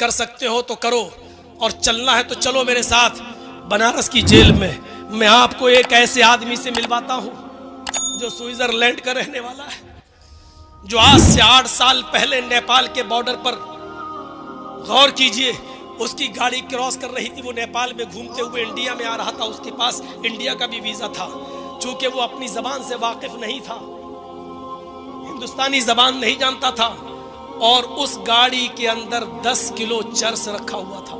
कर सकते हो तो करो, और चलना है तो चलो मेरे साथ बनारस की जेल में। मैं आपको एक ऐसे आदमी से मिलवाता हूं जो स्विट्जरलैंड का रहने वाला है, जो आज से 8 साल पहले नेपाल के बॉर्डर पर, गौर कीजिए, उसकी गाड़ी क्रॉस कर रही थी, वो नेपाल में घूमते हुए इंडिया में आ रहा था, उसके पास इंडिया का भी वीजा था। चूंकि वो अपनी जबान से वाकिफ नहीं था, हिंदुस्तानी जबान नहीं जानता था, और उस गाड़ी के अंदर 10 किलो चर्स रखा हुआ था।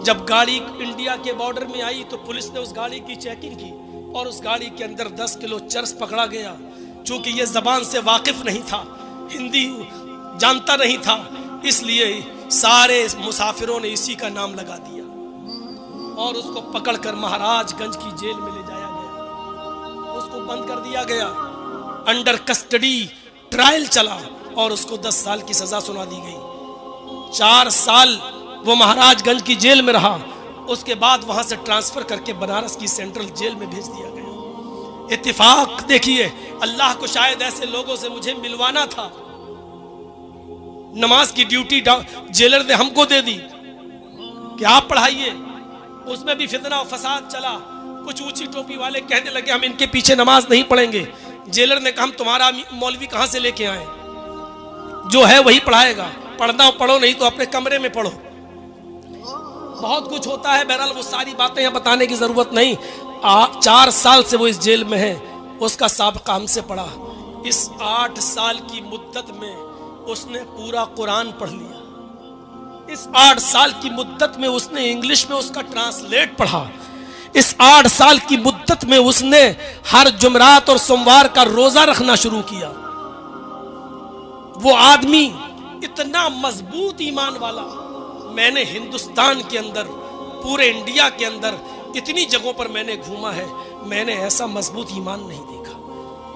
जब गाड़ी इंडिया के बॉर्डर में आई तो पुलिस ने उस गाड़ी की चेकिंग की और उस गाड़ी के अंदर 10 किलो चर्स पकड़ा गया। चूंकि ये जबान से वाकिफ नहीं था, हिंदी जानता नहीं था, इसलिए सारे मुसाफिरों ने इसी का नाम लगा दिया और उसको पकड़कर महाराजगंज की जेल में ले जाया गया। उसको बंद कर दिया गया, अंडर कस्टडी ट्रायल चला और उसको 10 साल की सजा सुना दी गई। 4 साल वो महाराजगंज की जेल में रहा, उसके बाद वहां से ट्रांसफर करके बनारस की सेंट्रल जेल में भेज दिया गया। इत्तेफाक देखिए, अल्लाह को शायद ऐसे लोगों से मुझे मिलवाना था। नमाज की ड्यूटी जेलर ने हमको दे दी कि आप पढ़ाइए, उसमें भी फितना और फसाद चला। कुछ ऊंची टोपी वाले कहने लगे हम इनके पीछे नमाज नहीं पढ़ेंगे। जेलर ने कहा हम तुम्हारा मौलवी कहां से लेके आए, जो है वही पढ़ाएगा, पढ़ना हो पढ़ो, नहीं तो अपने कमरे में पढ़ो। बहुत कुछ होता है, बहरहाल वो सारी बातें यहाँ बताने की जरूरत नहीं। 4 साल से वो इस जेल में है, उसका साबिक़ा हमसे पढ़ा। इस 8 साल की मुद्दत में उसने पूरा कुरान पढ़ लिया। इस 8 साल की मुद्दत में उसने इंग्लिश में उसका ट्रांसलेट पढ़ा। इस 8 साल की मुद्दत में उसने हर जुमरात और सोमवार का रोजा रखना शुरू किया। वो आदमी इतना मजबूत ईमान वाला, मैंने हिंदुस्तान के अंदर, पूरे इंडिया के अंदर इतनी जगहों पर मैंने घूमा है, मैंने ऐसा मजबूत ईमान नहीं देखा।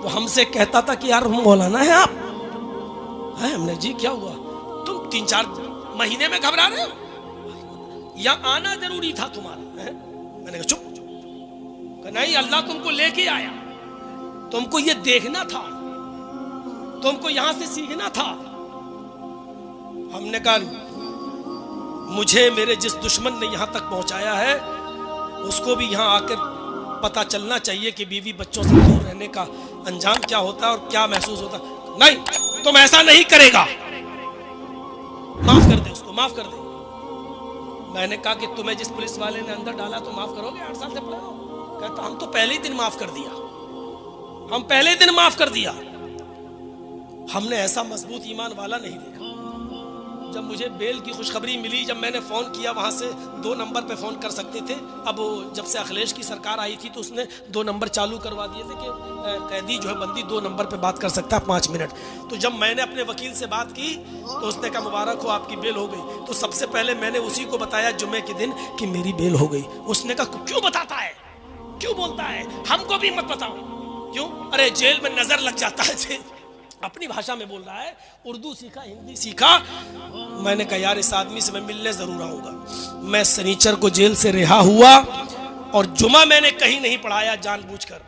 वो हमसे कहता था कि यार मौलाना है आप, है? हमने जी क्या हुआ, तुम 3-4 महीने में घबरा रहे हो, या आना जरूरी था तुम्हारा, है? मैंने कहा चुप, नहीं अल्लाह तुमको लेके आया, तुमको ये देखना था, तुमको यहां से सीखना था। हमने कहा मुझे मेरे जिस दुश्मन ने यहां तक पहुंचाया है उसको भी यहां आकर पता चलना चाहिए कि बीवी बच्चों से दूर रहने का अंजाम क्या होता है और क्या महसूस होता है। नहीं, तुम ऐसा नहीं करेगा, माफ कर दे उसको, माफ कर दे। मैंने कहा कि तुम्हें जिस पुलिस वाले ने अंदर डाला तो माफ करोगे? 8 साल से पढ़ा हो। कहता हम तो पहले ही दिन माफ कर दिया, हम पहले ही दिन माफ कर दिया। हमने ऐसा मजबूत ईमान वाला नहीं देखा। जब मुझे बेल की खुशखबरी मिली, जब मैंने फ़ोन किया, वहाँ से 2 नंबर पे फ़ोन कर सकते थे। अब जब से अखिलेश की सरकार आई थी तो उसने 2 नंबर चालू करवा दिए थे कि कैदी जो है बंदी 2 नंबर पे बात कर सकता है 5 मिनट। तो जब मैंने अपने वकील से बात की तो उसने कहा मुबारक हो आपकी बेल हो गई। तो सबसे पहले मैंने उसी को बताया जुम्मे के दिन कि मेरी बेल हो गई। उसने कहा क्यों बताता है, क्यों बोलता है, हमको भी मत बताओ। क्यों? अरे जेल में नजर लग जाता है। अपनी भाषा में बोल रहा है, उर्दू सीखा, हिंदी सीखा। मैंने कहा यार इस आदमी से मैं मिलने जरूर आऊंगा। मैं शनिचर को जेल से रिहा हुआ और जुमा मैंने कहीं नहीं पढ़ाया जानबूझकर,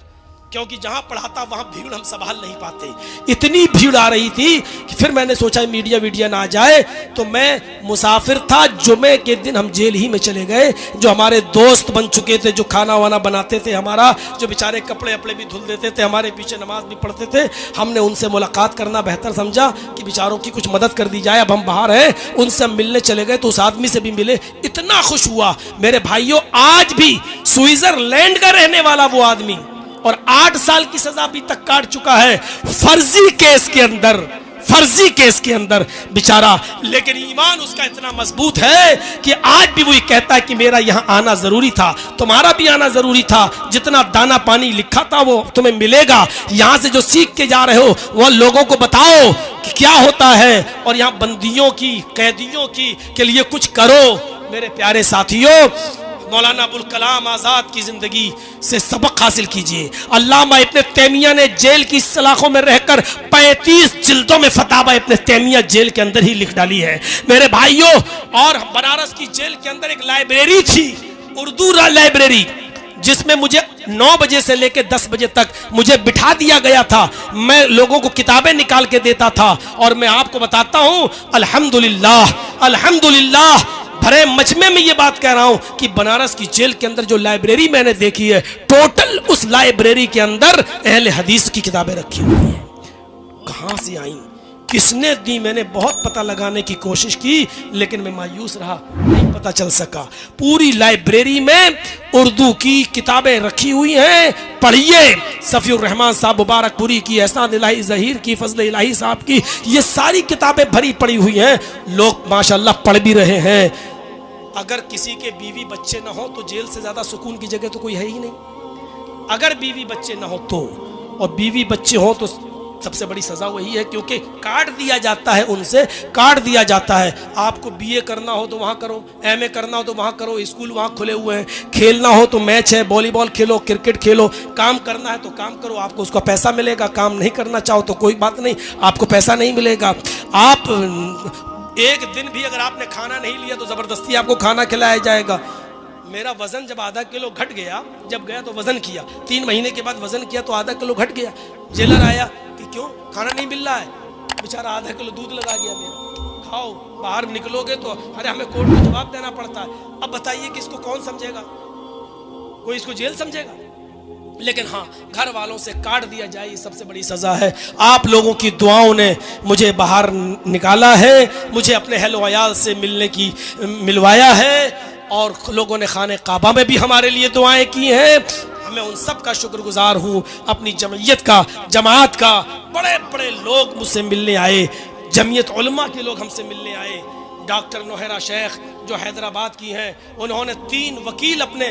क्योंकि जहां पढ़ाता वहां भीड़ हम संभाल नहीं पाते। इतनी भीड़ आ रही थी कि फिर मैंने सोचा मीडिया वीडिया ना आ जाए, तो मैं मुसाफिर था। जुमे के दिन हम जेल ही में चले गए। जो हमारे दोस्त बन चुके थे, जो खाना वाना बनाते थे हमारा, जो बेचारे कपड़े अपड़े भी धुल देते थे, हमारे पीछे नमाज भी पढ़ते थे, हमने उनसे मुलाकात करना बेहतर समझा कि बेचारों की कुछ मदद कर दी जाए। अब हम बाहर हैं, उनसे हम मिलने चले गए तो उस आदमी से भी मिले। इतना खुश हुआ मेरे भाइयों। आज भी स्विट्जरलैंड का रहने वाला वो आदमी, और 8 साल की सजा अभी तक काट चुका है फर्जी केस के अंदर, फर्जी केस के अंदर बेचारा। लेकिन ईमान उसका इतना मजबूत है कि आज भी वही कहता है कि मेरा यहां आना जरूरी था, तुम्हारा भी आना जरूरी था। जितना दाना पानी लिखा था वो तुम्हें मिलेगा। यहां से जो सीख के जा रहे हो वो लोगों को बताओ कि क्या होता है, और यहां बंदियों की, कैदियों की के लिए कुछ करो। मेरे प्यारे साथियों, मौलाना अबुल कलाम आज़ाद की ज़िंदगी से सबक हासिल कीजिए। अल्लामा इब्न तैमिया ने जेल की सलाखों में रहकर 35 जिल्दों में फतावा इब्न तैमिया जेल के अंदर ही लिख डाली है मेरे भाइयों। और बनारस की जेल के अंदर एक लाइब्रेरी थी, उर्दू लाइब्रेरी, जिसमें मुझे 9 बजे से लेकर 10 बजे तक मुझे बिठा दिया गया था। मैं लोगों को किताबें निकाल के देता था और मैं आपको बताता हूं अल्हम्दुलिल्लाह, अल्हम्दुलिल्लाह भरे मजमे में ये बात कह रहा हूं कि बनारस की जेल के अंदर जो लाइब्रेरी मैंने देखी है, टोटल उस लाइब्रेरी के अंदर अहले हदीस की किताबें रखी हुई हैं। कहां से आई, किसने दी, मैंने बहुत पता लगाने की कोशिश की, लेकिन मैं मायूस रहा, नहीं पता चल सका। पूरी लाइब्रेरी में उर्दू की किताबें रखी हुई हैं, पढ़िए। सफीउर रहमान साहब मुबारकपुरी की, एहसान इलाही ज़हीर की, फजल इलाही साहब की, ये सारी किताबें भरी पड़ी हुई हैं। लोग माशाल्लाह पढ़ भी रहे हैं। अगर किसी के बीवी बच्चे ना हो तो जेल से ज्यादा सुकून की जगह तो कोई है ही नहीं। अगर बीवी बच्चे ना हो तो, और बीवी बच्चे हो तो सबसे बड़ी सजा वही है, क्योंकि काट दिया जाता है, उनसे काट दिया जाता है। आपको बीए करना हो तो वहाँ करो, एमए करना हो तो वहाँ करो, स्कूल वहाँ खुले हुए हैं, खेलना हो तो मैच है, वॉलीबॉल खेलो, क्रिकेट खेलो, काम करना है तो काम करो, आपको उसका पैसा मिलेगा। काम नहीं करना चाहो तो कोई बात नहीं, आपको पैसा नहीं मिलेगा। आप एक दिन भी अगर आपने खाना नहीं लिया तो ज़बरदस्ती आपको खाना खिलाया जाएगा। मेरा वजन जब आधा किलो घट गया, जब गया तो वजन किया, 3 महीने के बाद वजन किया तो आधा किलो घट गया। जेलर आया कि क्यों खाना नहीं मिल रहा है, बेचारा आधा किलो दूध लगा गया मेरा, खाओ, बाहर निकलोगे तो अरे हमें कोर्ट में जवाब देना पड़ता है। अब बताइए कि इसको कौन समझेगा, कोई इसको जेल समझेगा? लेकिन हाँ, घर वालों से काट दिया जाए, ये सबसे बड़ी सजा है। आप लोगों की दुआओं ने मुझे बाहर निकाला है, मुझे अपने अहल वयाल से मिलवाया है, और लोगों ने खाने काबा में भी हमारे लिए दुआएं की हैं। मैं उन सब का शुक्रगुजार हूँ, अपनी जमयत का, जमात का। बड़े बड़े लोग मुझसे मिलने आए, जमियत उलमा के लोग हमसे मिलने आए। डॉक्टर नोहरा शेख जो हैदराबाद की हैं, उन्होंने 3 वकील अपने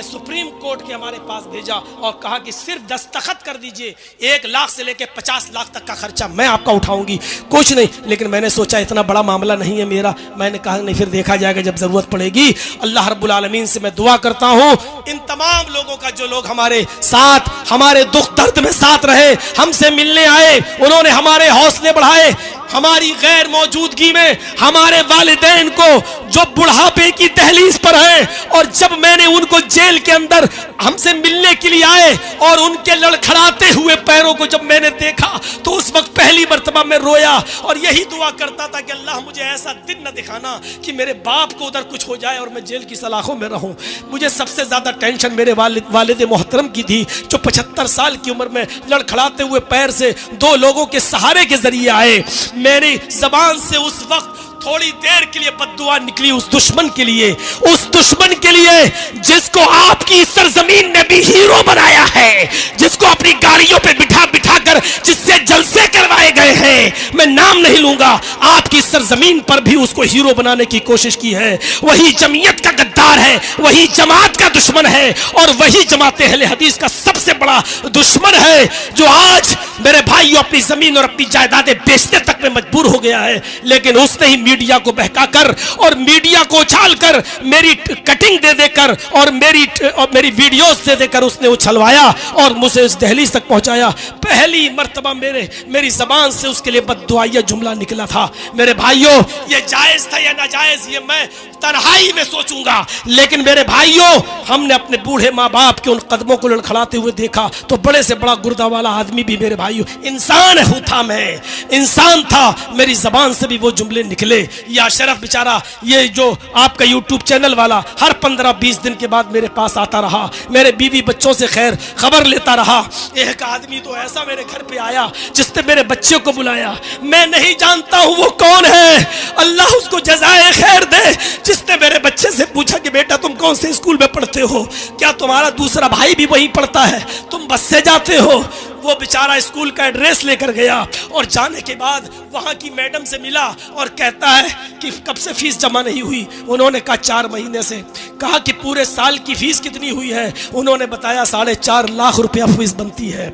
सुप्रीम कोर्ट के हमारे पास भेजा और कहा कि सिर्फ दस्तखत कर दीजिए, 1 लाख से लेकर 50 लाख तक का खर्चा मैं आपका उठाऊंगी, कुछ नहीं। लेकिन मैंने सोचा इतना बड़ा मामला नहीं है मेरा, मैंने कहा नहीं, फिर देखा जाएगा जब जरूरत पड़ेगी। अल्लाह रब्बुल आलमीन से मैं दुआ करता हूँ इन तमाम लोगों का, जो लोग हमारे साथ, हमारे दुख दर्द में साथ रहे, हमसे मिलने आए, उन्होंने हमारे हौसले बढ़ाए। हमारी गैर मौजूदगी में हमारे वालिदैन को जो बुढ़ापे की दहलीज पर हैं, और जब मैंने उनको जेल के अंदर हमसे मिलने के लिए आए और उनके लड़खड़ाते हुए पैरों को जब मैंने देखा तो उस वक्त पहली मर्तबा मैं रोया और यही दुआ करता था कि अल्लाह मुझे ऐसा दिन न दिखाना कि मेरे बाप को उधर कुछ हो जाए और मैं जेल की सलाखों में रहूं। मुझे सबसे ज्यादा टेंशन मेरे वालिद मोहतरम की थी, जो 75 साल की उम्र में लड़खड़ाते हुए पैर से 2 लोगों के सहारे के जरिए आए। मेरी जबान से उस वक्त थोड़ी देर के लिए बद्दुआ निकली उस दुश्मन के लिए, उस दुश्मन के लिए जिसको आपकी सरजमीन ने भी हीरो बनाया है, जिसको अपनी गाड़ियों पे बिठा बिठा कर जिससे जलसे करवाए गए हैं। मैं नाम नहीं लूंगा, आपकी सरजमीन पर भी उसको हीरो बनाने की कोशिश की है। वही जमीयत का गद्दार है, वही जमात का दुश्मन है, और वही जमात अहले हदीस का सबसे बड़ा दुश्मन है, जो आज मेरे भाइयों अपनी जमीन और अपनी जायदादें बेचने तक में मजबूर हो गया है। लेकिन उसने ही मीडिया को बहकाकर और मीडिया को उछालकर, मेरी कटिंग दे देकर और मेरी वीडियोस दे देकर उसने उछलवाया और मुझे इस दहलीज तक पहुंचाया। पहली मर्तबा मेरी जबान से उसके लिए बद्दुआया जुमला निकला था। मेरे भाइयों, ये जायज था या नाजायज, ये मैं तन्हाई में सोचूंगा, लेकिन मेरे भाइयों, हमने अपने बूढ़े माँ बाप के उन कदमों को लड़खड़ाते हुए देखा तो बड़े से बड़ा गुर्दा वाला आदमी भी मेरे भाइयों इंसान था, मैं इंसान था, मेरी जबान से भी वो जुमले निकले। या शरफ बेचारा, ये जो आपका यूट्यूब चैनल वाला, हर 15-20 दिन के बाद मेरे पास आता रहा, मेरे बीवी बच्चों से खैर खबर लेता रहा। एक आदमी तो ऐसा मेरे घर पे आया जिसने मेरे बच्चे को बुलाया, मैं नहीं जानता हूं वो कौन है, अल्लाह उसको जज़ाए खैर दे, जिसने मेरे बच्चे से पूछा कि बेटा तुम कौन से स्कूल में पढ़ते हो, क्या तुम्हारा दूसरा भाई भी वहीं पढ़ता है, तुम बस से जाते हो? वो बेचारा स्कूल का एड्रेस लेकर गया और जाने के बाद वहाँ की मैडम से मिला और कहता है कि कब से फीस जमा नहीं हुई। उन्होंने कहा 4 महीने से। कहा कि पूरे साल की फीस कितनी हुई है? उन्होंने बताया 4.5 लाख रुपया फीस बनती है।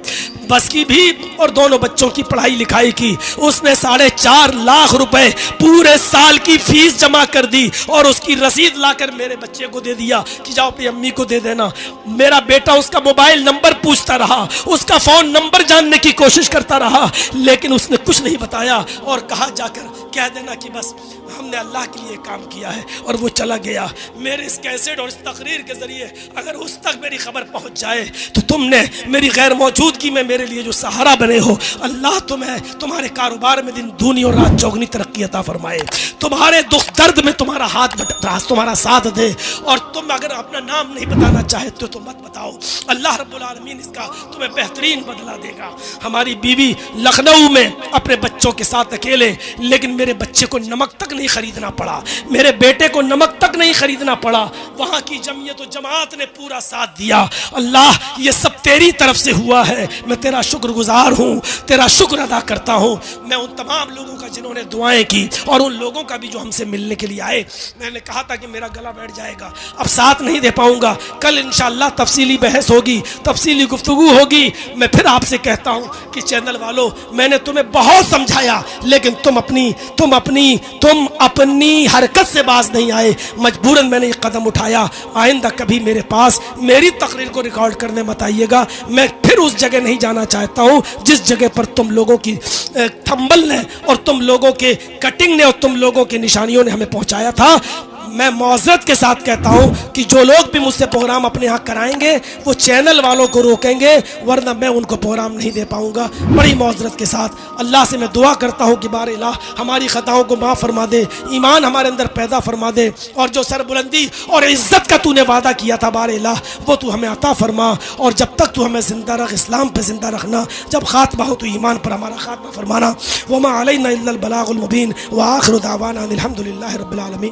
बस की भी और दोनों बच्चों की पढ़ाई लिखाई की। उसने 4.5 लाख रुपए पूरे साल की फीस जमा कर दी और उसकी रसीद लाकर मेरे बच्चे को दे दिया कि जाओ अपनी अम्मी को दे देना। मेरा बेटा उसका मोबाइल नंबर पूछता रहा, उसका फोन नंबर जानने की कोशिश करता रहा, लेकिन उसने कुछ नहीं बताया और कहा जाकर कह देना कि बस हमने अल्लाह के लिए काम किया है, और वो चला गया। मेरे इस कैसेट और इस तकरीर के जरिए अगर उस तक मेरी खबर पहुंच जाए तो तुमने मेरी गैर मौजूदगी में मेरे लिए जो सहारा बने हो, अल्लाह तुम्हें तुम्हारे कारोबार में दिन दूनी और रात चौगनी तरक्की अता फरमाए, तुम्हारे दुख दर्द में तुम्हारा तुम्हारा साथ दे। और तुम अगर अपना नाम नहीं बताना चाहते तो मत बताओ, अल्लाह रब्बुल आलमीन इसका तुम्हें बेहतरीन बदला देगा। हमारी बीवी लखनऊ में अपने बच्चों के साथ अकेले, लेकिन मेरे बच्चे को नमक तक नहीं खरीदना पड़ा, मेरे बेटे को नमक तक नहीं खरीदना पड़ा। वहां की जमीयत और जमात ने पूरा साथ दिया। अल्लाह ये सब तेरी तरफ से हुआ है, मैं तेरा शुक्रगुजार हूँ, तेरा शुक्र अदा करता हूँ। मैं उन तमाम लोगों का जिन्होंने दुआएं की और उन लोगों का भी जो हमसे मिलने के लिए आए। मैंने कहा था कि मेरा गला बैठ जाएगा, अब साथ नहीं दे पाऊंगा। कल इंशाअल्लाह तफसीली बहस होगी, तफसीली गुफ्तगू होगी। मैं फिर आपसे कहता हूँ कि चैनल वालों, मैंने तुम्हें बहुत समझाया, लेकिन तुम अपनी हरकत से बाज नहीं आए। मजबूरन मैंने ये कदम उठाया। आइंदा कभी मेरे पास मेरी तकरीर को रिकॉर्ड करने मत आइएगा। मैं फिर उस जगह नहीं जाना चाहता हूँ जिस जगह पर तुम लोगों की थंबल ने और तुम लोगों के कटिंग ने और तुम लोगों के निशानियों ने हमें पहुँचाया था। मैं मौज़रत के साथ कहता हूँ कि जो लोग भी मुझसे प्रोग्राम अपने यहाँ कराएंगे वो चैनल वालों को रोकेंगे, वरना मैं उनको प्रोग्राम नहीं दे पाऊँगा। बड़ी मौज़रत के साथ अल्लाह से मैं दुआ करता हूँ कि बार इलाह हमारी ख़ताओं को माफ़ फरमा दे, ईमान हमारे अंदर पैदा फरमा दे, और जो सरबुलंदी और इज़्ज़त का तूने वादा किया था बार इलाह, वो तू हमें अता फरमा। और जब तक तू हमें ज़िंदा रख, इस्लाम पर ज़िंदा रखना, जब ख़ात्मा हो तो ईमान पर हमारा ख़ात्मा फरमाना। वमा अलैना इल्लल बलागुल मुबीन व आखिरु दावाना अनिल हम्दुलिल्लाहि रब्बिल आलमीन।